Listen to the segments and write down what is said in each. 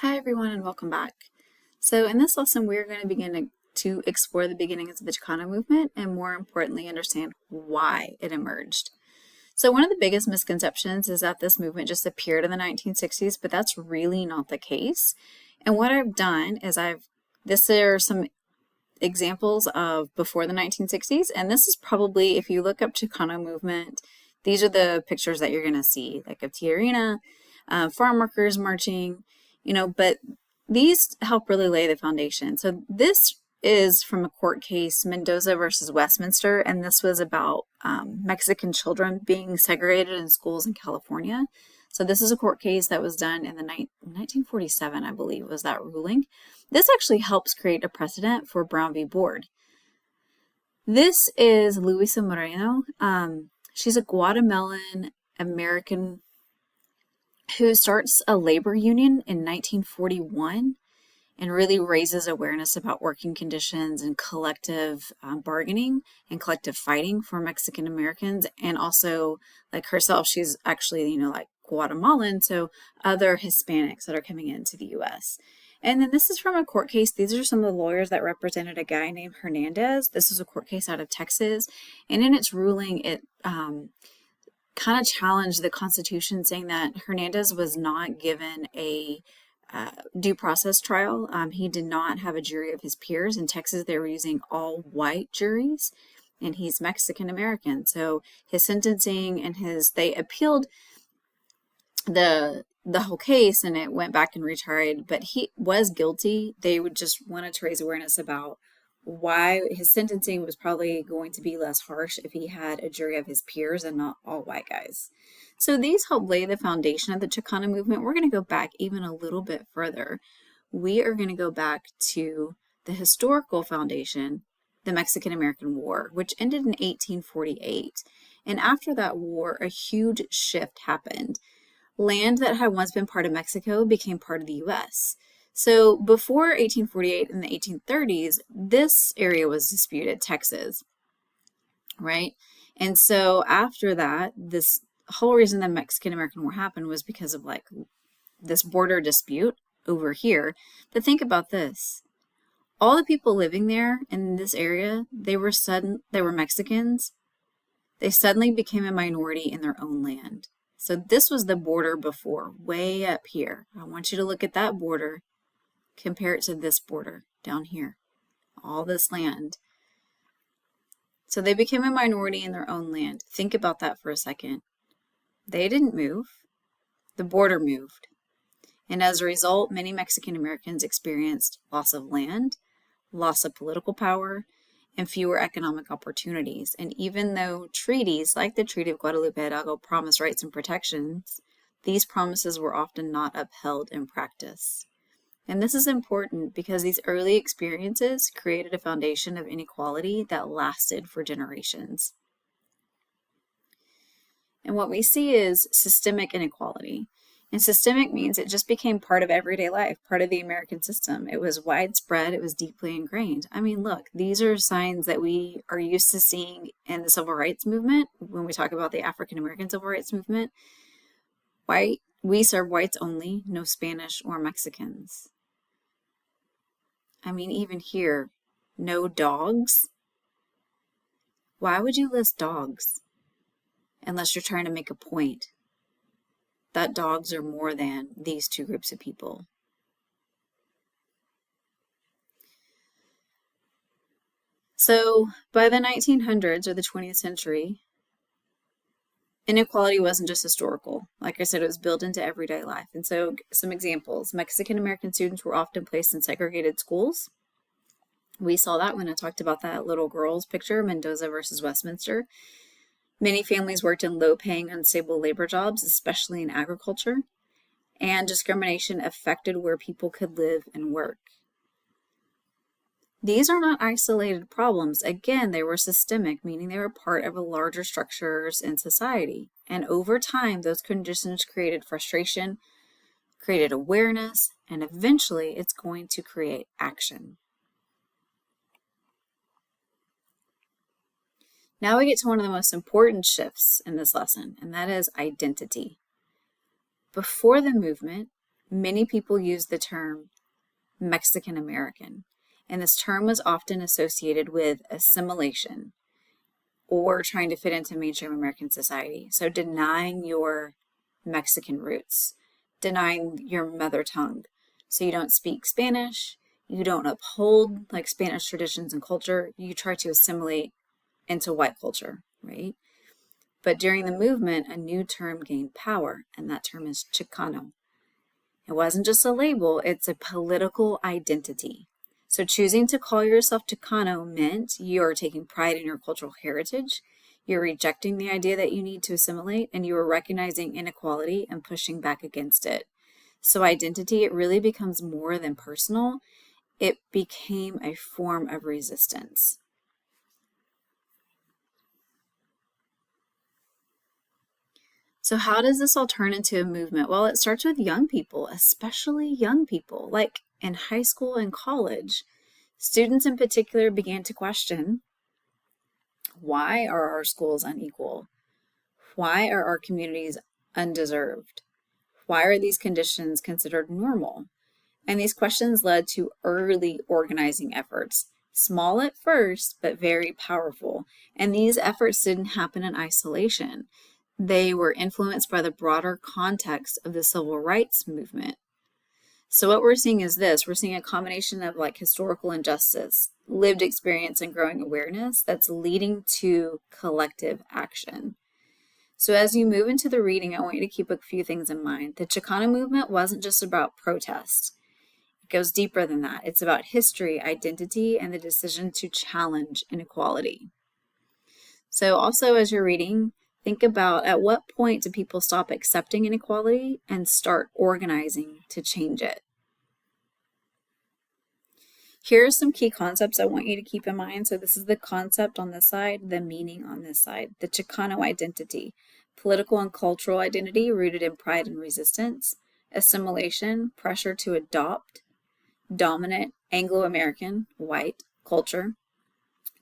Hi everyone and welcome back. So in this lesson we're going to begin to explore the beginnings of the Chicano movement and more importantly understand why it emerged. So one of the biggest misconceptions is that this movement just appeared in the 1960s, but that's really not the case. And what I've done is this are some examples of before the 1960s, and this is probably, if you look up Chicano movement, these are the pictures that you're going to see, like of Tiarina, farm workers marching, but these help really lay the foundation. So this is from a court case, Mendoza versus Westminster, and this was about Mexican children being segregated in schools in California. So this is a court case that was done in the 1947, I believe, was that ruling. This actually helps create a precedent for Brown v. Board. This is Luisa Moreno. She's a Guatemalan American who starts a labor union in 1941 and really raises awareness about working conditions and collective bargaining and collective fighting for Mexican Americans. And also, like herself, she's actually, like Guatemalan, so other Hispanics that are coming into the U.S. And then this is from a court case. These are some of the lawyers that represented a guy named Hernandez. This is a court case out of Texas. And in its ruling, it kind of challenged the Constitution, saying that Hernandez was not given a due process trial. He did not have a jury of his peers. In Texas, they were using all white juries, and he's Mexican American. So his sentencing and they appealed the whole case, and it went back and retried, but he was guilty. They would just wanted to raise awareness about why his sentencing was probably going to be less harsh if he had a jury of his peers and not all white guys. So these help lay the foundation of the Chicano movement. We're going to go back even a little bit further. We are going to go back to the historical foundation, the Mexican-American War, which ended in 1848. And after that war, a huge shift happened. Land that had once been part of Mexico became part of the U.S. So before 1848 in the 1830s, this area was disputed, Texas, right? And so after that, this whole reason the Mexican-American War happened was because of like this border dispute over here. But think about this. All the people living there in this area, they were Mexicans. They suddenly became a minority in their own land. So this was the border before, way up here. I want you to look at that border, compare it to this border down here, all this land. So they became a minority in their own land. Think about that for a second. They didn't move. The border moved. And as a result, many Mexican Americans experienced loss of land, loss of political power, and fewer economic opportunities. And even though treaties like the Treaty of Guadalupe Hidalgo promised rights and protections, these promises were often not upheld in practice. And this is important because these early experiences created a foundation of inequality that lasted for generations. And what we see is systemic inequality. And systemic means it just became part of everyday life, part of the American system. It was widespread, it was deeply ingrained. I mean, look, these are signs that we are used to seeing in the civil rights movement. When we talk about the African American civil rights movement, we serve whites only, no Spanish or Mexicans. I mean, even here, no dogs. Why would you list dogs? Unless you're trying to make a point that dogs are more than these two groups of people. So by the 1900s or the 20th century, inequality wasn't just historical. Like I said, it was built into everyday life. And so some examples, Mexican American students were often placed in segregated schools. We saw that when I talked about that little girl's picture, Mendoza versus Westminster. Many families worked in low-paying, unstable labor jobs, especially in agriculture, and discrimination affected where people could live and work. These are not isolated problems. Again, they were systemic, meaning they were part of a larger structures in society. And over time, those conditions created frustration, created awareness, and eventually it's going to create action. Now we get to one of the most important shifts in this lesson, and that is identity. Before the movement, many people use the term Mexican American, and this term was often associated with assimilation or trying to fit into mainstream American society. So denying your Mexican roots, denying your mother tongue. So you don't speak Spanish, you don't uphold like Spanish traditions and culture, you try to assimilate into white culture, right? But during the movement, a new term gained power, and that term is Chicano. It wasn't just a label, it's a political identity. So choosing to call yourself Chicano meant you are taking pride in your cultural heritage, you're rejecting the idea that you need to assimilate, and you are recognizing inequality and pushing back against it. So identity, it really becomes more than personal, it became a form of resistance. So how does this all turn into a movement? Well, it starts with young people, especially young people, like in high school and college. Students in particular began to question, why are our schools unequal? Why are our communities undeserved? Why are these conditions considered normal? And these questions led to early organizing efforts, small at first, but very powerful. And these efforts didn't happen in isolation. They were influenced by the broader context of the civil rights movement. So what we're seeing is this, we're seeing a combination of like historical injustice, lived experience, and growing awareness that's leading to collective action. So as you move into the reading, I want you to keep a few things in mind. The Chicano movement wasn't just about protest. It goes deeper than that. It's about history, identity, and the decision to challenge inequality. So also as you're reading, think about at what point do people stop accepting inequality and start organizing to change it? Here are some key concepts I want you to keep in mind. So this is the concept on this side, the meaning on this side. The Chicano identity, political and cultural identity rooted in pride and resistance, assimilation, pressure to adopt, dominant Anglo-American, white culture,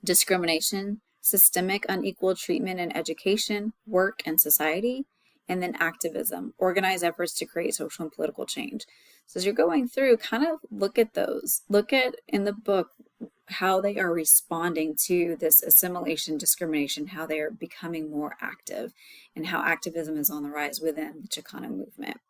discrimination, systemic unequal treatment in education, work, and society, and then activism, organized efforts to create social and political change. So as you're going through, kind of look at those. Look at in the book how they are responding to this assimilation, discrimination, how they are becoming more active, and how activism is on the rise within the Chicano movement.